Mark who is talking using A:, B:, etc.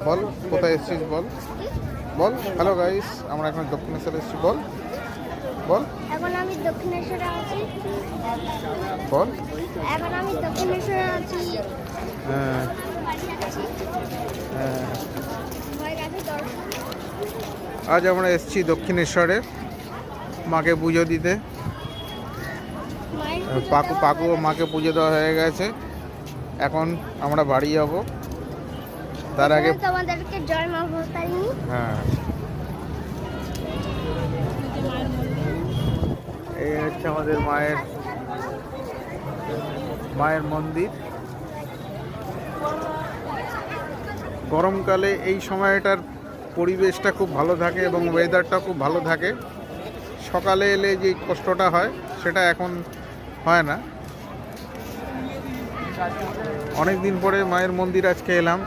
A: বল কোথায় এসেছিস বল বল। Hello guys, আমরা এখন দক্ষিণেশ্বরে এসেছি। বল বল।
B: এখন আমি দক্ষিণেশ্বরে আছি।
A: বল।
B: এখন আমি দক্ষিণেশ্বরে আছি।
A: হ্যাঁ হ্যাঁ।
B: হয়ে গেছে দর্শন।
A: আজ আমরা এসেছি দক্ষিণেশ্বরে মাকে পুজো দিতে।
B: মায়ের পুজো
A: পাকু
B: দেওয়া
A: পাকু ও
B: হয়ে গেছে।
A: মাকে পুজো দেওয়া হয়ে গেছে। এখন আমরা বাড়ি যাব। তার আগে
B: প্রথমে তোমাদেরকে জয় মা ভবতারিণী।
A: হ্যাঁ, এই হচ্ছে আমাদের মায়ের মন্দির। গরমকালে এই সময়টার পরিবেশটা খুব ভালো থাকে এবং ওয়েদারটা খুব ভালো থাকে। সকালে এলে যে কষ্টটা হয় সেটা এখন হয় না। অনেক দিন পরে মায়ের মন্দির আজকে এলাম।